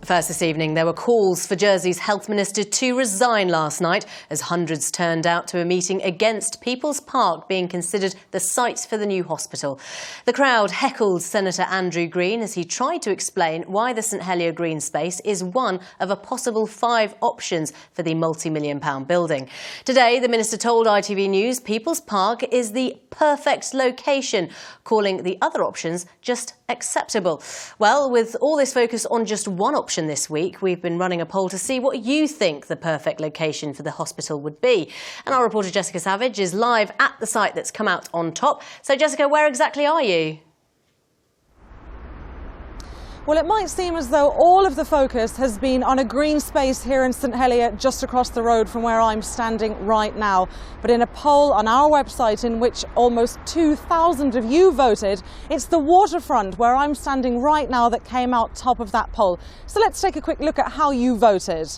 First this evening, there were calls for Jersey's health minister to resign last night as hundreds turned out to a meeting against People's Park being considered the site for the new hospital. The crowd heckled Senator Andrew Green as he tried to explain why the St Helier green space is one of a possible 5 options for the multi-million-pound building. Today, the minister told ITV News People's Park is the perfect location, calling the other options just acceptable. Well, with all this focus on just one option this week, we've been running a poll to see what you think the perfect location for the hospital would be. And our reporter Jessica Savage is live at the site that's come out on top. So Jessica, where exactly are you? Well, it might seem as though all of the focus has been on a green space here in St Helier, just across the road from where I'm standing right now. But in a poll on our website in which almost 2,000 of you voted, it's the waterfront where I'm standing right now that came out top of that poll. So let's take a quick look at how you voted.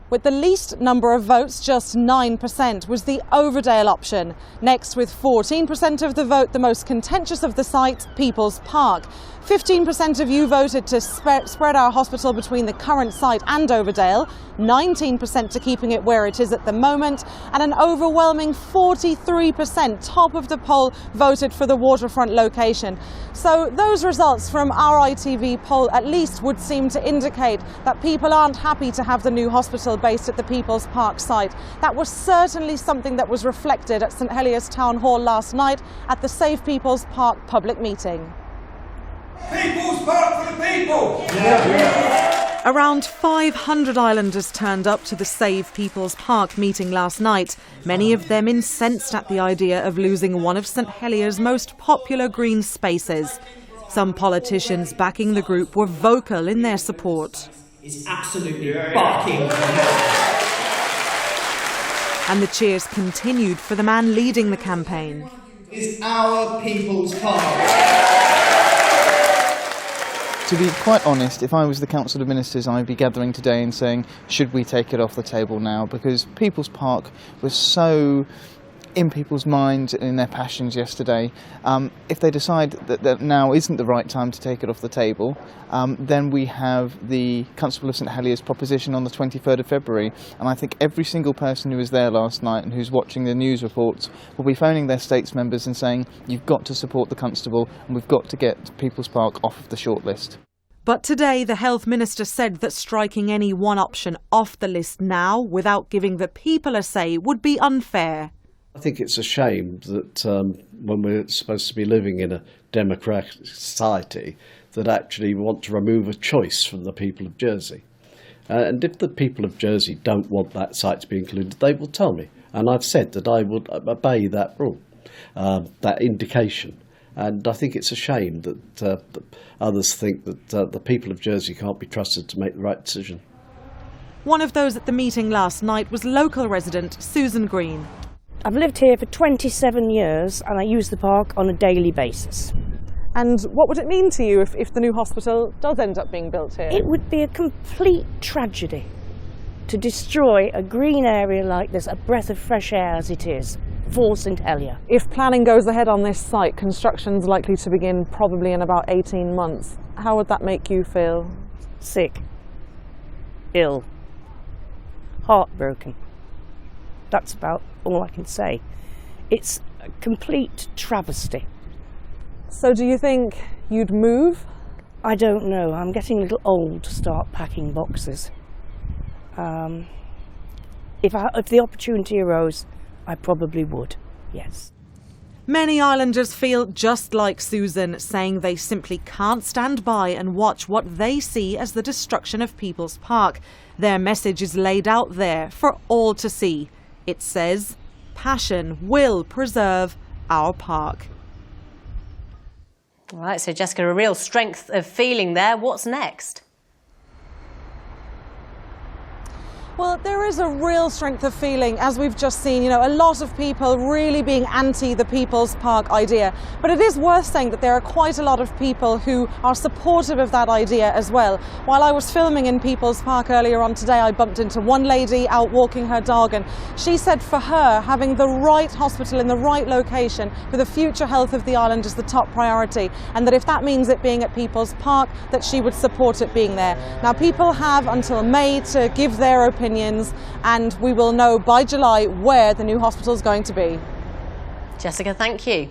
With the least number of votes, just 9%, was the Overdale option. Next, with 14% of the vote, the most contentious of the sites, People's Park. 15% of you voted to spread our hospital between the current site and Overdale, 19% to keeping it where it is at the moment, and an overwhelming 43%, top of the poll, voted for the waterfront location. So those results from our ITV poll at least would seem to indicate that people aren't happy to have the new hospital based at the People's Park site. That was certainly something that was reflected at St Helier's Town Hall last night at the Save People's Park public meeting. People's Park for the people! Yeah. Around 500 islanders turned up to the Save People's Park meeting last night, many of them incensed at the idea of losing one of St Helier's most popular green spaces. Some politicians backing the group were vocal in their support. It's absolutely barking. And the cheers continued for the man leading the campaign. It's our People's Park. To be quite honest, if I was the Council of Ministers, I'd be gathering today and saying, should we take it off the table now? Because People's Park was so in people's minds and in their passions yesterday. If they decide that now isn't the right time to take it off the table, then we have the Constable of St Helier's proposition on the 23rd of February. And I think every single person who was there last night and who's watching the news reports will be phoning their states members and saying, you've got to support the Constable and we've got to get People's Park off of the shortlist. But today the Health Minister said that striking any one option off the list now without giving the people a say would be unfair. I think it's a shame that when we're supposed to be living in a democratic society, that actually we want to remove a choice from the people of Jersey. And if the people of Jersey don't want that site to be included, they will tell me. And I've said that I would obey that rule, that indication. And I think it's a shame that others think that the people of Jersey can't be trusted to make the right decision. One of those at the meeting last night was local resident Susan Green. I've lived here for 27 years and I use the park on a daily basis. And what would it mean to you if the new hospital does end up being built here? It would be a complete tragedy to destroy a green area like this, a breath of fresh air as it is, for St Helier. If planning goes ahead on this site, construction's likely to begin probably in about 18 months. How would that make you feel? Sick, ill, heartbroken. That's about all I can say. It's a complete travesty. So do you think you'd move? I don't know. I'm getting a little old to start packing boxes. If the opportunity arose, I probably would, yes. Many islanders feel just like Susan, saying they simply can't stand by and watch what they see as the destruction of People's Park. Their message is laid out there for all to see. It says, passion will preserve our park. All right, so Jessica, a real strength of feeling there. What's next? Well, there is a real strength of feeling, as we've just seen, you know, a lot of people really being anti the People's Park idea. But it is worth saying that there are quite a lot of people who are supportive of that idea as well. While I was filming in People's Park earlier on today, I bumped into one lady out walking her dog, and she said for her, having the right hospital in the right location for the future health of the island is the top priority, and that if that means it being at People's Park, that she would support it being there. Now, people have until May to give their opinions, and we will know by July where the new hospital is going to be. Jessica, thank you.